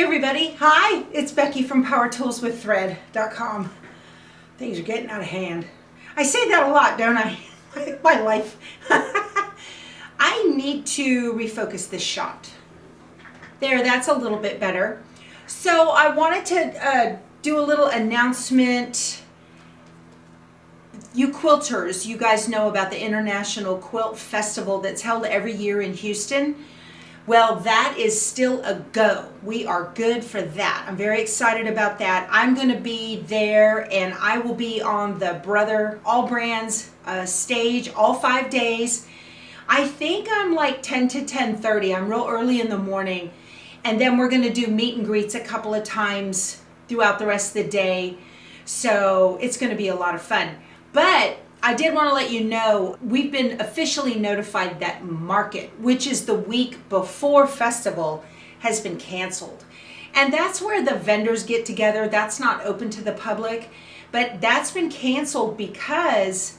Hey everybody, hi, it's Becky from PowerToolsWithThread.com. Things are getting out of hand. I say that a lot, don't I? My life. I need to refocus this shot. There, that's a little bit better. So I wanted to do a little announcement. You quilters, you guys know about the International Quilt Festival that's held every year in Houston. Well, that is still a go. We are good for that. I'm very excited about that. I'm going to be there, and I will be on the Allbrands stage all 5 days. I think I'm like 10 to 10:30. I'm real early in the morning. And then we're going to do meet and greets a couple of times throughout the rest of the day. So it's going to be a lot of fun. But I did want to let you know, we've been officially notified that market, which is the week before festival, has been canceled. And that's where the vendors get together. That's not open to the public, but that's been canceled because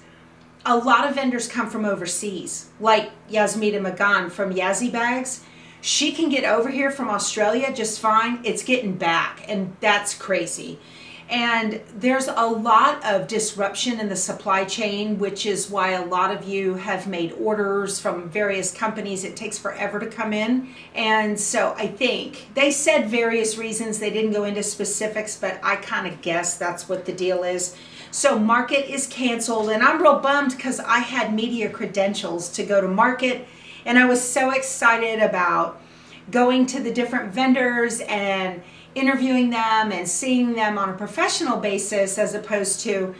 a lot of vendors come from overseas, like Yasmita Magan from Yazzie Bags. She can get over here from Australia just fine. It's getting back, and that's crazy. And there's a lot of disruption in the supply chain, which is why a lot of you have made orders from various companies. It takes forever to come in. And so I think they said various reasons. They didn't go into specifics, but I kind of guess that's what the deal is. So market is canceled, and I'm real bummed because I had media credentials to go to market, and I was so excited about going to the different vendors and interviewing them and seeing them on a professional basis, as opposed to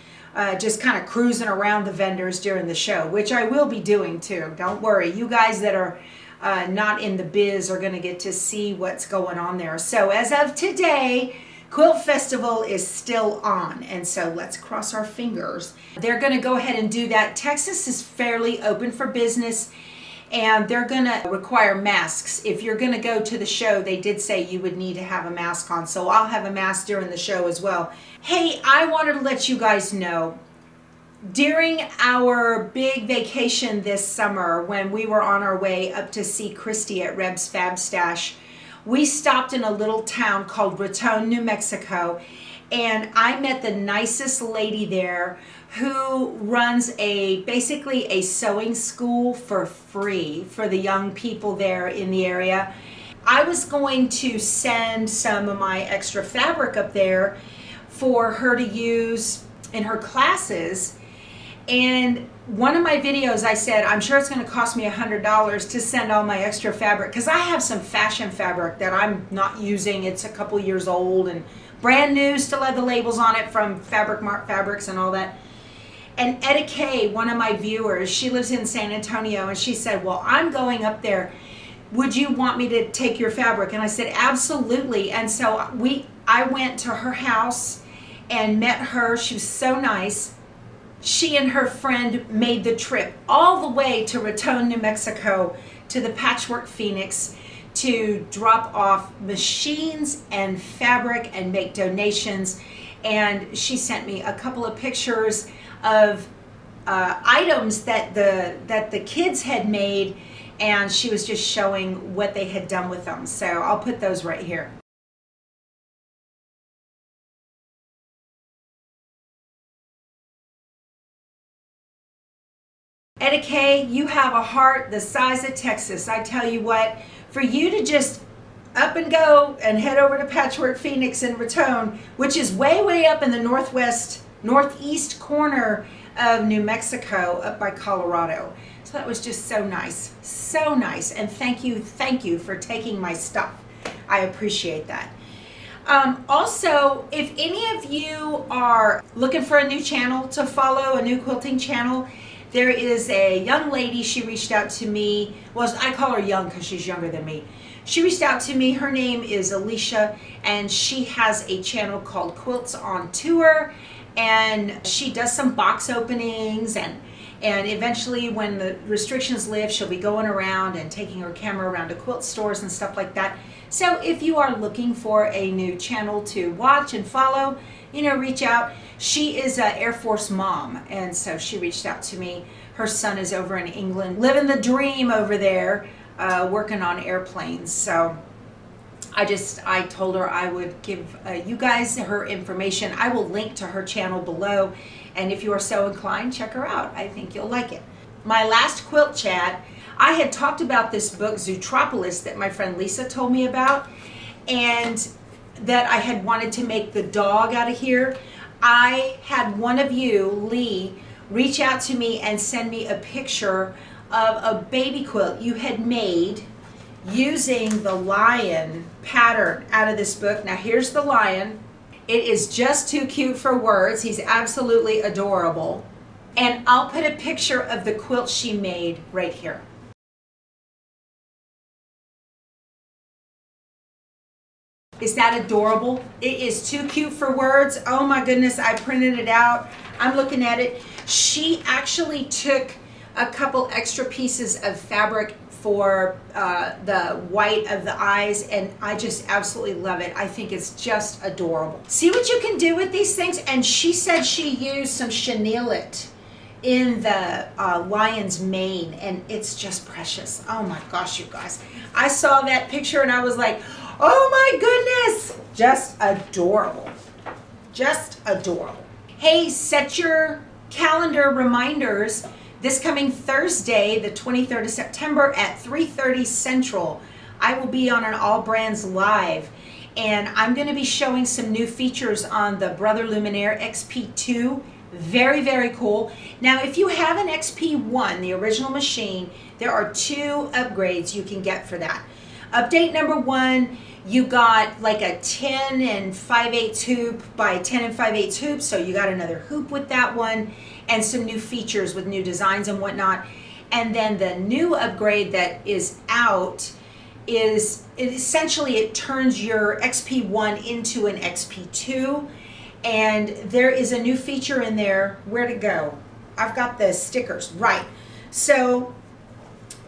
just kind of cruising around the vendors during the show, which I will be doing too. Don't worry, you guys that are not in the biz are going to get to see what's going on there. So as of today, Quilt Festival is still on, and so let's cross our fingers. They're going to go ahead and do that. Texas is fairly open for business, and they're going to require masks. If you're going to go to the show, they did say you would need to have a mask on, so I'll have a mask during the show as well. Hey, I wanted to let you guys know, during our big vacation this summer, when we were on our way up to see Christy at Reb's Fab Stash, we stopped in a little town called Raton, New Mexico, and I met the nicest lady there who runs basically a sewing school for free for the young people there in the area. I was going to send some of my extra fabric up there for her to use in her classes. And one of my videos, I said, I'm sure it's going to cost me $100 to send all my extra fabric, because I have some fashion fabric that I'm not using. It's a couple years old and brand new, still had the labels on it from Fabric Mart Fabrics and all that. And Etta Kay, one of my viewers, she lives in San Antonio, and she said, well, I'm going up there. Would you want me to take your fabric? And I said, absolutely. And so I went to her house and met her. She was so nice. She and her friend made the trip all the way to Raton, New Mexico, to the Patchwork Phoenix, to drop off machines and fabric and make donations. And she sent me a couple of pictures of items that the kids had made, and she was just showing what they had done with them. So I'll put those right here. Etta Kay, you have a heart the size of Texas. I tell you what, for you to just up and go and head over to Patchwork Phoenix in Raton, which is way, way up in the northeast corner of New Mexico, up by Colorado. So that was just so nice, so nice. And thank you for taking my stuff. I appreciate that. Also, if any of you are looking for a new channel to follow, a new quilting channel, there is a young lady. She reached out to me. Well, I call her young because she's younger than me. She reached out to me. Her name is Alicia, and she has a channel called Quilts on Tour, and she does some box openings, and eventually when the restrictions lift, she'll be going around and taking her camera around to quilt stores and stuff like that. So if you are looking for a new channel to watch and follow, reach out. She is an Air Force mom, and so she reached out to me. Her son is over in England, living the dream over there, working on airplanes. So I told her I would give you guys her information. I will link to her channel below, and if you are so inclined, check her out. I think you'll like it. My last quilt chat, I had talked about this book, Zootropolis, that my friend Lisa told me about, and that I had wanted to make the dog out of here. I had one of you, Lee, reach out to me and send me a picture of a baby quilt you had made using the lion pattern out of this book. Now here's the lion. It is just too cute for words. He's absolutely adorable. And I'll put a picture of the quilt she made right here. Is that adorable? It is too cute for words. Oh my goodness, I printed it out. I'm looking at it. She actually took a couple extra pieces of fabric for the white of the eyes, and I just absolutely love it. I think it's just adorable. See what you can do with these things? And she said she used some chenillet in the lion's mane, and it's just precious. Oh my gosh, you guys. I saw that picture and I was like, oh my goodness, just adorable. Just adorable. Hey, set your calendar reminders. This coming Thursday, the 23rd of September at 3:30 Central, I will be on an Allbrands Live, and I'm going to be showing some new features on the Brother Luminaire XP2. Very, very cool. Now, if you have an XP1, the original machine, there are 2 upgrades you can get for that. Update number 1, you got like a 10 and 5/8 hoop by 10 and 5/8 hoop, so you got another hoop with that one, and some new features with new designs and whatnot. And then the new upgrade that is out is essentially it turns your XP1 into an XP2, and there is a new feature in there. Where'd it go? I've got the stickers, right. So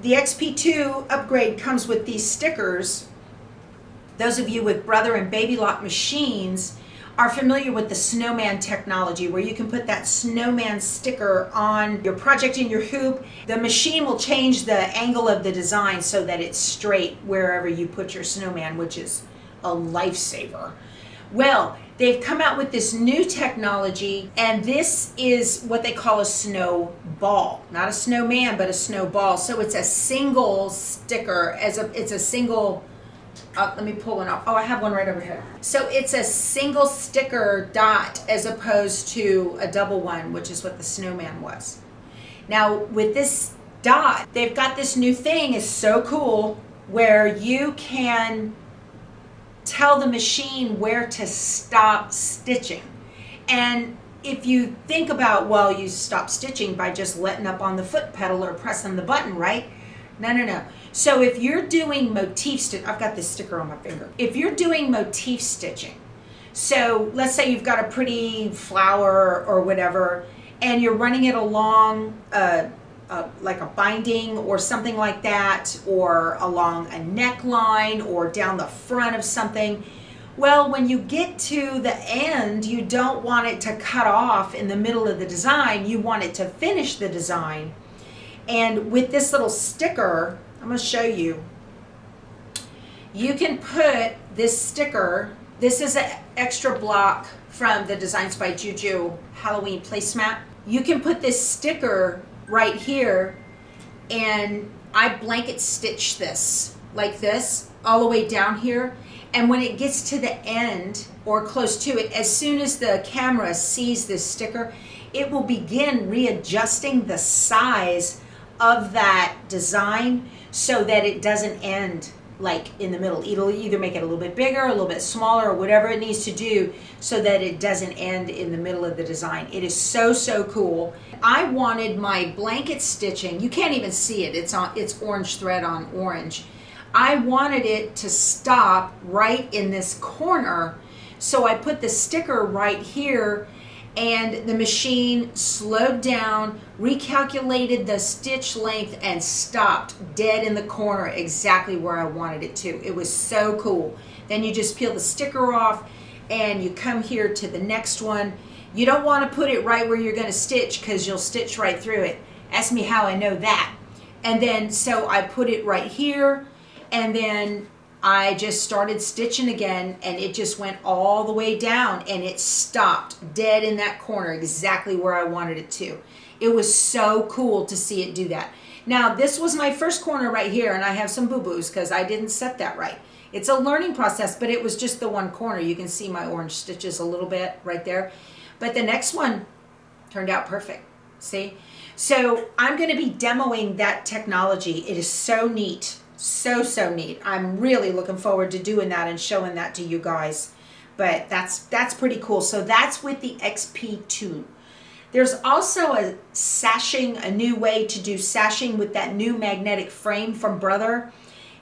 the XP2 upgrade comes with these stickers. Those of you with Brother and Baby Lock machines are familiar with the snowman technology, where you can put that snowman sticker on your project in your hoop. The machine will change the angle of the design so that it's straight wherever you put your snowman, which is a lifesaver. Well, they've come out with this new technology, and this is what they call a snowball. Not a snowman, but a snowball. So it's a single sticker, it's a single, let me pull one up. Oh, I have one right over here. So it's a single sticker dot as opposed to a double one, which is what the snowman was. Now with this dot, they've got this new thing, is so cool, where you can tell the machine where to stop stitching. And if you think about, well, you stop stitching by just letting up on the foot pedal or pressing the button, right? No. So if you're doing motif stitch, I've got this sticker on my finger. If you're doing motif stitching, so let's say you've got a pretty flower or whatever, and you're running it along like a binding or something like that, or along a neckline or down the front of something. Well, when you get to the end, you don't want it to cut off in the middle of the design. You want it to finish the design. And with this little sticker, I'm going to show you. You can put this sticker, this is an extra block from the Designs by Juju Halloween placemat. You can put this sticker right here, and I blanket stitch this like this all the way down here. And when it gets to the end or close to it, as soon as the camera sees this sticker, it will begin readjusting the size of that design so that it doesn't end like in the middle. It'll either make it a little bit bigger, a little bit smaller, or whatever it needs to do so that it doesn't end in the middle of the design. It is so cool. I wanted my blanket stitching, you can't even see it, it's orange thread on orange. I wanted it to stop right in this corner, so I put the sticker right here, and the machine slowed down, recalculated the stitch length, and stopped dead in the corner exactly where I wanted it to. It was so cool. Then you just peel the sticker off and you come here to the next one. You don't want to put it right where you're going to stitch because you'll stitch right through it. Ask me how I know that. And then so I put it right here, and then I just started stitching again, and it just went all the way down, and it stopped dead in that corner, exactly where I wanted it to. It was so cool to see it do that. Now, this was my first corner right here, and I have some boo-boos because I didn't set that right. It's a learning process, but it was just the one corner. You can see my orange stitches a little bit right there. But the next one turned out perfect, see? So I'm going to be demoing that technology. It is so neat. So neat. I'm really looking forward to doing that and showing that to you guys. But that's pretty cool. So that's with the XP2. There's also a sashing, a new way to do sashing with that new magnetic frame from Brother.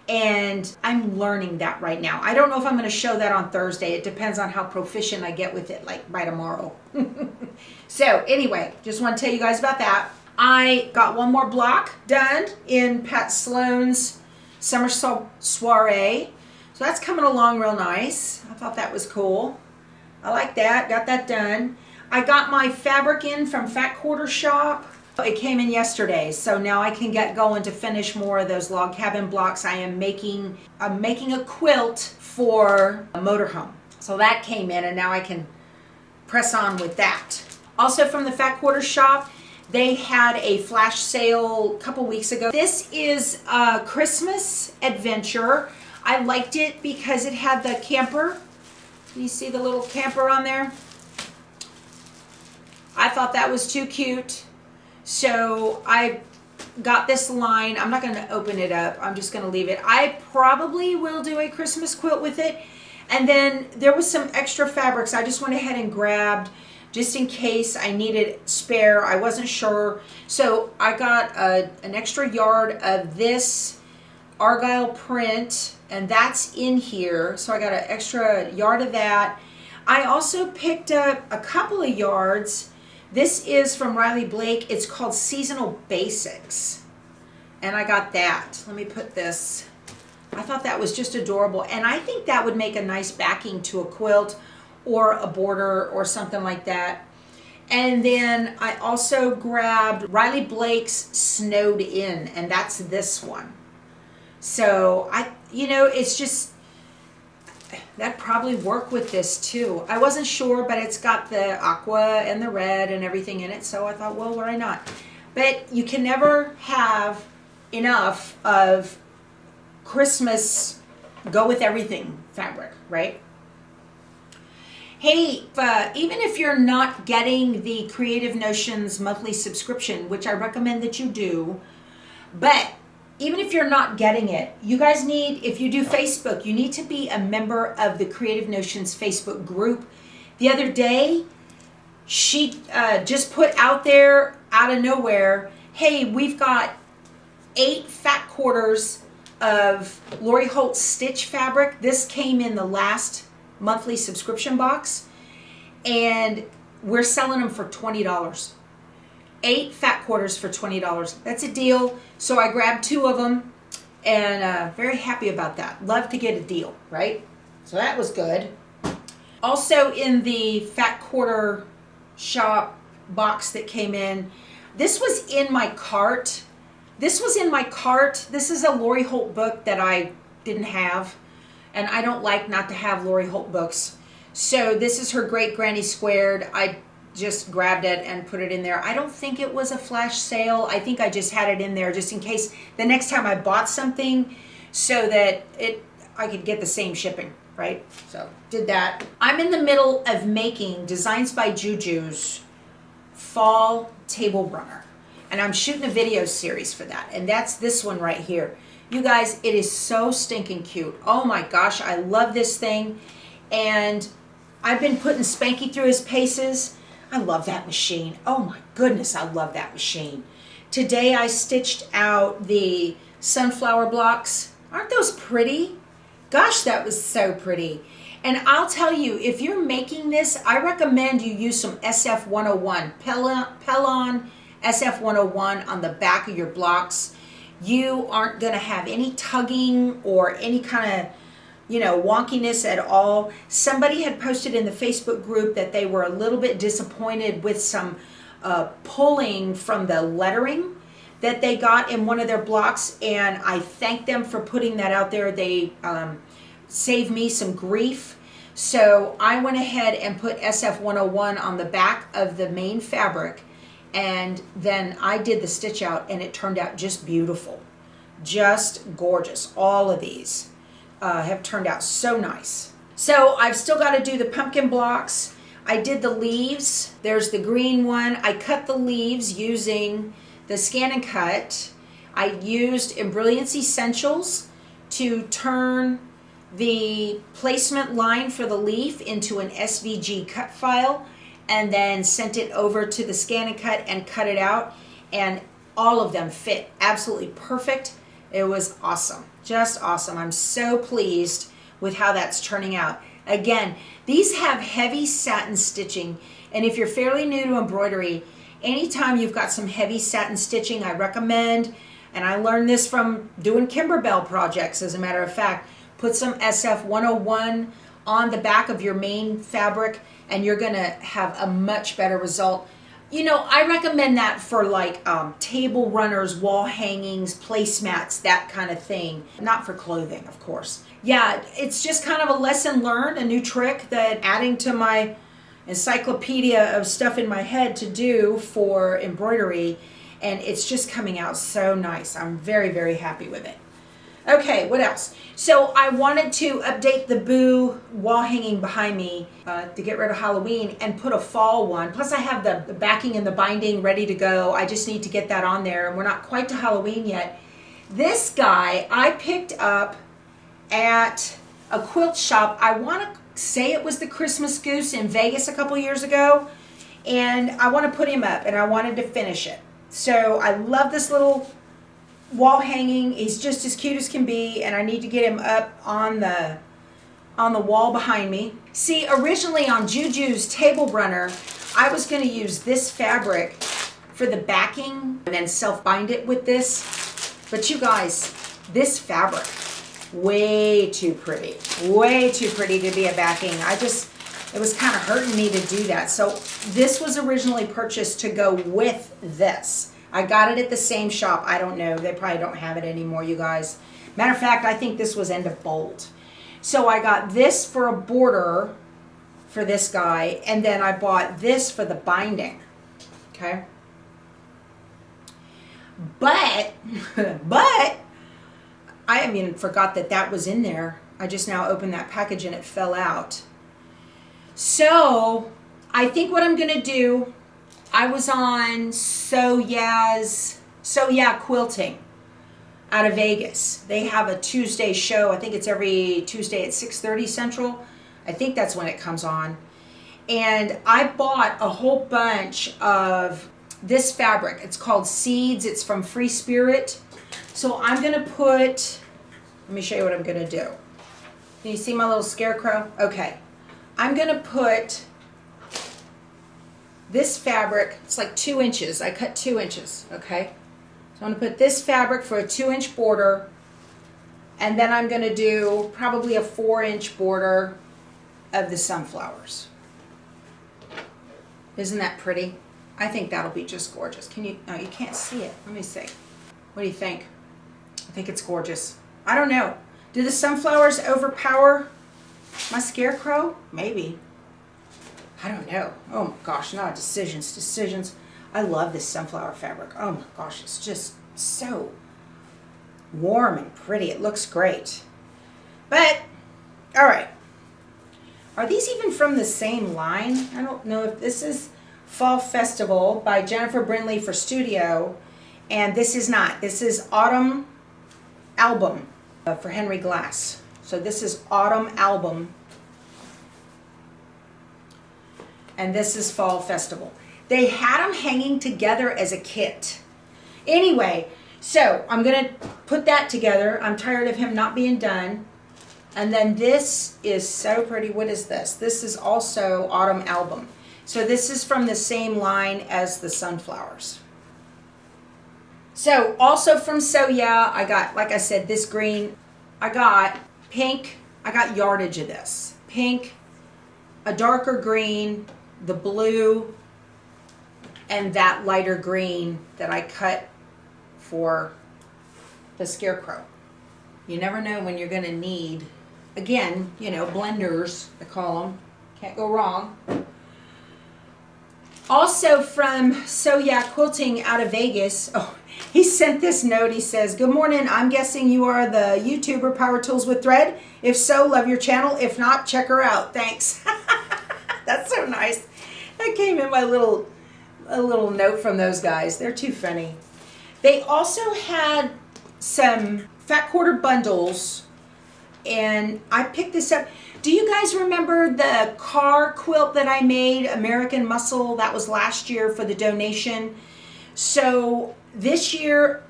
And I'm learning that right now. I don't know if I'm going to show that on Thursday. It depends on how proficient I get with it, like by tomorrow. So anyway, just want to tell you guys about that. I got one more block done in Pat Sloan's Summer Soiree. So that's coming along real nice. I thought that was cool. I like that. Got that done. I got my fabric in from Fat Quarter Shop. It came in yesterday, so now I can get going to finish more of those log cabin blocks. I'm making a quilt for a motorhome. So that came in, and now I can press on with that. Also from the Fat Quarter Shop, they had a flash sale a couple weeks ago. This is a Christmas adventure. I liked it because it had the camper. You see the little camper on there? I thought that was too cute. So I got this line. I'm not going to open it up. I'm just going to leave it. I probably will do a Christmas quilt with it. And then there was some extra fabrics I just went ahead and grabbed just in case I needed spare. I wasn't sure. So I got an extra yard of this Argyle print, and that's in here. So I got an extra yard of that. I also picked up a couple of yards. This is from Riley Blake. It's called Seasonal Basics. And I got that. Let me put this. I thought that was just adorable. And I think that would make a nice backing to a quilt or a border or something like that. And then I also grabbed Riley Blake's Snowed In, and that's this one. So it's just, that'd probably work with this too. I wasn't sure, but it's got the aqua and the red and everything in it, so I thought, well, why not? But you can never have enough of Christmas go with everything fabric, right? Hey, even if you're not getting the Creative Notions monthly subscription, which I recommend that you do, but even if you're not getting it, you guys need, if you do Facebook, you need to be a member of the Creative Notions Facebook group. The other day, she just put out there, out of nowhere, hey, we've got 8 fat quarters of Lori Holt stitch fabric. This came in the last monthly subscription box, and we're selling them for $20. 8 fat quarters for $20. That's a deal. So I grabbed 2 of them, and very happy about that. Love to get a deal, right? So that was good. Also in the Fat Quarter Shop box that came in, this was in my cart. This is a Lori Holt book that I didn't have, and I don't like not to have Lori Holt books. So this is her Great Granny Squared. I just grabbed it and put it in there. I don't think it was a flash sale. I think I just had it in there just in case the next time I bought something, so that I could get the same shipping, right? So did that. I'm in the middle of making Designs by Juju's fall table runner, and I'm shooting a video series for that, and that's this one right here. You guys, it is so stinking cute. Oh my gosh, I love this thing. And I've been putting Spanky through his paces. I love that machine. Oh my goodness, I love that machine. Today I stitched out the sunflower blocks. Aren't those pretty? Gosh, that was so pretty. And I'll tell you, if you're making this, I recommend you use some SF101, Pellon SF101 on the back of your blocks. You aren't gonna have any tugging or any kind of wonkiness at all. Somebody had posted in the Facebook group that they were a little bit disappointed with some pulling from the lettering that they got in one of their blocks, and I thank them for putting that out there. They save me some grief. So I went ahead and put SF101 on the back of the main fabric, and then I did the stitch out, and it turned out just beautiful. Just gorgeous. All of these have turned out so nice. So I've still got to do the pumpkin blocks. I did the leaves. There's the green one. I cut the leaves using the Scan and Cut. I used Brilliance Essentials to turn the placement line for the leaf into an SVG cut file, and then sent it over to the Scan and Cut and cut it out, and all of them fit absolutely perfect. It was awesome, just awesome. I'm so pleased with how that's turning out. Again, these have heavy satin stitching, and if you're fairly new to embroidery, anytime you've got some heavy satin stitching, I recommend, and I learned this from doing Kimberbell projects, as a matter of fact, put some SF101 on the back of your main fabric, and you're gonna have a much better result. You know, I recommend that for like table runners, wall hangings, placemats, that kind of thing. Not for clothing, of course. Yeah, it's just kind of a lesson learned, a new trick that adding to my encyclopedia of stuff in my head to do for embroidery, and it's just coming out so nice. I'm very, very happy with it. Okay, what else? So I wanted to update the Boo wall hanging behind me to get rid of Halloween and put a fall one. Plus I have the backing and the binding ready to go. I just need to get that on there, and we're not quite to Halloween yet. This guy I picked up at a quilt shop. I want to say it was the Christmas Goose in Vegas a couple years ago, and I want to put him up, and I wanted to finish it. So I love this little wall hanging. He's just as cute as can be, and I need to get him up on the wall behind me. See, originally on Juju's table runner, I was going to use this fabric for the backing and then self-bind it with this. But you guys, this fabric, way too pretty to be a backing. It was kind of hurting me to do that. So this was originally purchased to go with this. I got it at the same shop. I don't know. They probably don't have it anymore, you guys. Matter of fact, I think this was end of bolt. So I got this for a border for this guy, and then I bought this for the binding. Okay? But I forgot that was in there. I just now opened that package and it fell out. So I think what I'm going to do, I was on So Yeah Quilting out of Vegas. They have a Tuesday show. I think it's every Tuesday at 6:30 Central. I think that's when it comes on. And I bought a whole bunch of this fabric. It's called Seeds. It's from Free Spirit. So I'm going to put, let me show you what I'm going to do. Can you see my little scarecrow? Okay. I'm going to put this fabric, it's like 2 inches. I cut 2 inches, okay? So I'm going to put this fabric for a 2-inch border, and then I'm going to do probably a 4-inch border of the sunflowers. Isn't that pretty? I think that'll be just gorgeous. Can you, no, you can't see it. Let me see. What do you think? I think it's gorgeous. I don't know. Do the sunflowers overpower my scarecrow? Maybe. I don't know. Oh my gosh, no, decisions. I love this sunflower fabric. Oh my gosh, it's just so warm and pretty. It looks great. But, all right. Are these even from the same line? I don't know if this is Fall Festival by Jennifer Brindley for Studio, and this is not. This is Autumn Album for Henry Glass. So this is Autumn Album. And this is Fall Festival. They had them hanging together as a kit. Anyway, so I'm going to put that together. I'm tired of him not being done. And then this is so pretty. What is this? This is also Autumn Album. So this is from the same line as the sunflowers. So also from So Yeah, I got, like I said, this green. I got pink. I got yardage of this. Pink, a darker green, the blue, and that lighter green that I cut for the scarecrow. You never know when you're going to need again, you know, blenders, I call them. Can't go wrong. Also from So Yeah Quilting out of Vegas. Oh, he sent this note. He says, "Good morning. I'm guessing you are the YouTuber Power Tools with Thread. If so, love your channel. If not, check her out. Thanks." That's so nice. That came in a little note from those guys. They're too funny. They also had some fat quarter bundles, and I picked this up. Do you guys remember the car quilt that I made, American Muscle? That was last year for the donation. So this year,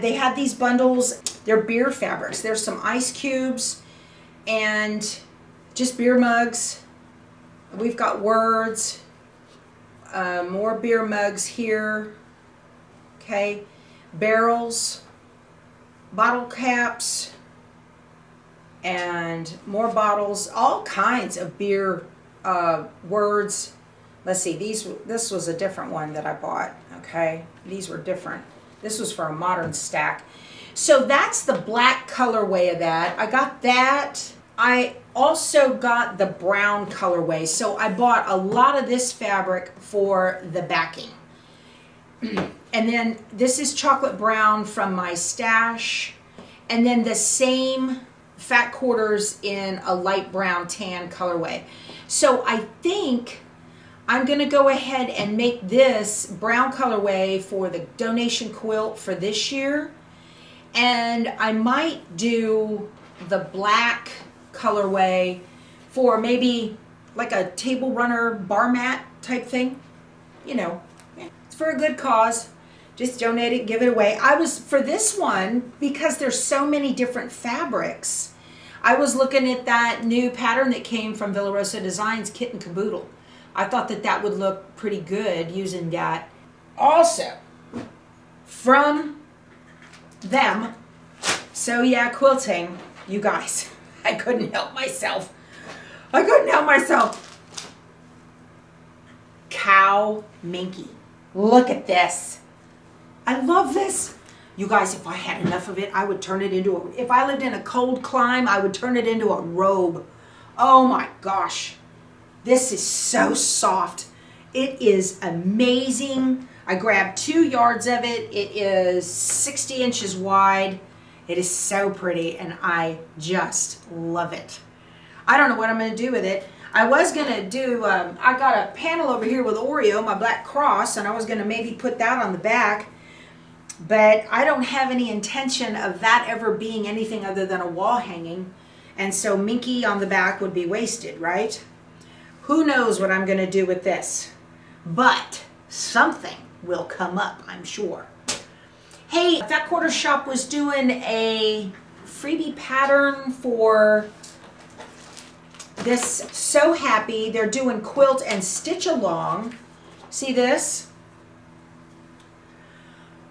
they had these bundles. They're beer fabrics. There's some ice cubes and just beer mugs. We've got words, more beer mugs here. Okay, barrels, bottle caps, and more bottles, all kinds of beer words. Let's see, this was a different one that I bought, okay? These were different. This was for a modern stack. So that's the black colorway of that. I got that. I also got the brown colorway. So I bought a lot of this fabric for the backing. And then this is chocolate brown from my stash. And then the same fat quarters in a light brown tan colorway. So I think I'm gonna go ahead and make this brown colorway for the donation quilt for this year. And I might do the black colorway for maybe like a table runner bar mat type thing. You know, it's for a good cause. Just donate it, give it away. For this one, because there's so many different fabrics, I was looking at that new pattern that came from Villa Rosa Designs, Kit and Caboodle. I thought that would look pretty good using that. Also, from them, So Yeah Quilting, you guys, I couldn't help myself. Cow Minky. Look at this. I love this. You guys, if I had enough of it, I would turn it into if I lived in a cold clime, I would turn it into a robe. Oh my gosh. This is so soft. It is amazing. I grabbed 2 yards of it. It is 60 inches wide. It is so pretty, and I just love it. I don't know what I'm going to do with it. I was going to do, I got a panel over here with Oreo, my black cross, and I was going to maybe put that on the back. But I don't have any intention of that ever being anything other than a wall hanging. And so Minky on the back would be wasted, right? Who knows what I'm going to do with this. But something will come up, I'm sure. Hey, Fat Quarter Shop was doing a freebie pattern for this So Happy. They're doing quilt and stitch along. See this?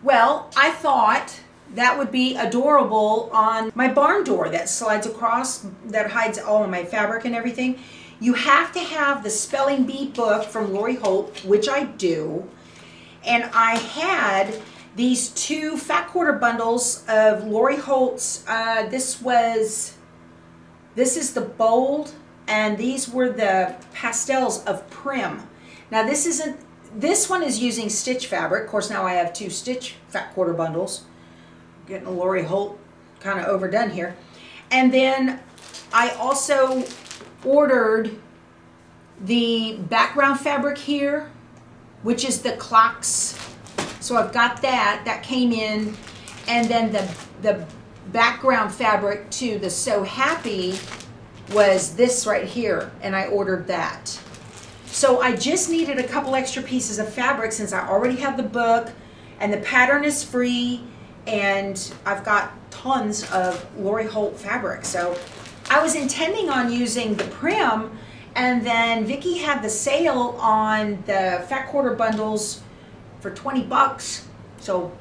Well, I thought that would be adorable on my barn door that slides across, that hides all of my fabric and everything. You have to have the spelling bee book from Lori Holt, which I do. And I had these 2 fat quarter bundles of Lori Holt's. This is the bold, and these were the pastels of Prim. Now this one is using stitch fabric. Of course, now I have 2 stitch fat quarter bundles. Getting a Lori Holt kind of overdone here. And then I also ordered the background fabric here, which is the clocks. So I've got that. That came in. And then the background fabric to the So Happy was this right here. And I ordered that. So I just needed a couple extra pieces of fabric since I already have the book and the pattern is free and I've got tons of Lori Holt fabric. So I was intending on using the Prim, and then Vicki had the sale on the fat quarter bundles for 20 bucks. So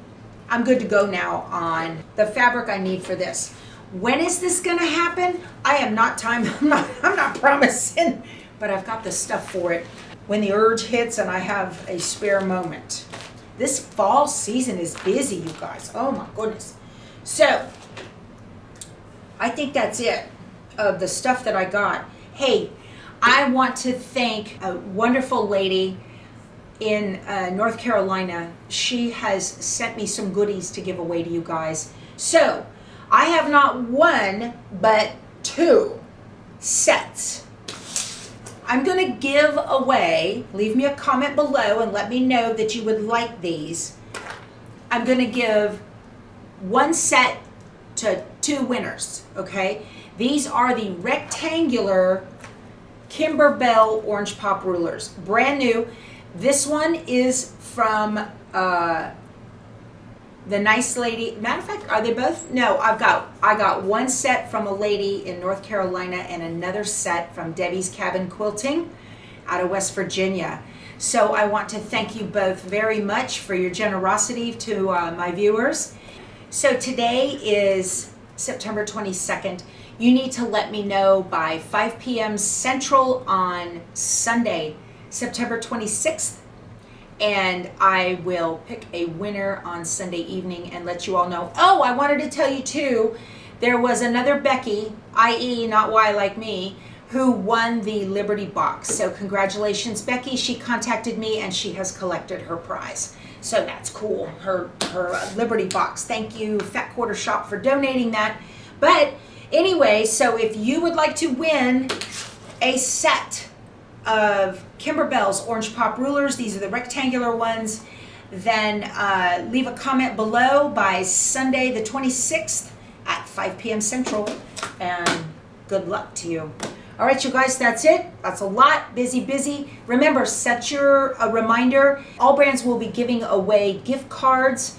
I'm good to go now on the fabric I need for this. When is this gonna happen? I am not I'm not promising, but I've got the stuff for it when the urge hits and I have a spare moment. This fall season is busy, you guys. Oh my goodness. So I think that's it. of the stuff that I got. Hey, I want to thank a wonderful lady in North Carolina. She has sent me some goodies to give away to you guys. So I have not one, but 2 sets. I'm going to give away, leave me a comment below and let me know that you would like these. I'm going to give 1 set to 2 winners, okay? These are the rectangular Kimberbell Orange Pop Rulers, brand new. This one is from the nice lady. Matter of fact, are they both? No, I got 1 set from a lady in North Carolina and another set from Debbie's Cabin Quilting out of West Virginia. So I want to thank you both very much for your generosity to my viewers. So today is September 22nd. You need to let me know by 5 p.m. Central on Sunday, September 26th. And I will pick a winner on Sunday evening and let you all know. Oh, I wanted to tell you too, there was another Becky, i.e. not Y like me, who won the Liberty Box. So congratulations, Becky. She contacted me and she has collected her prize. So that's cool, her Liberty Box. Thank you, Fat Quarter Shop, for donating that. But anyway, so if you would like to win a set of Kimberbell's Orange Pop Rulers, these are the rectangular ones, then leave a comment below by Sunday the 26th at 5 p.m. Central, and good luck to you. All right, you guys, that's it. That's a lot. Busy. Remember, set a reminder. Allbrands will be giving away gift cards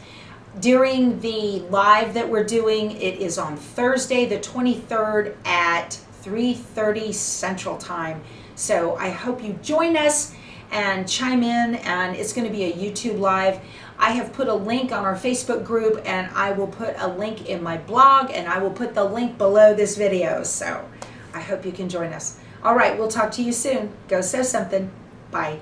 during the live that we're doing. It is on Thursday the 23rd at 3:30 Central Time. So I hope you join us and chime in, and it's going to be a YouTube live. I have put a link on our Facebook group, and I will put a link in my blog, and I will put the link below this video. So I hope you can join us. All right, we'll talk to you soon. Go sew something. Bye.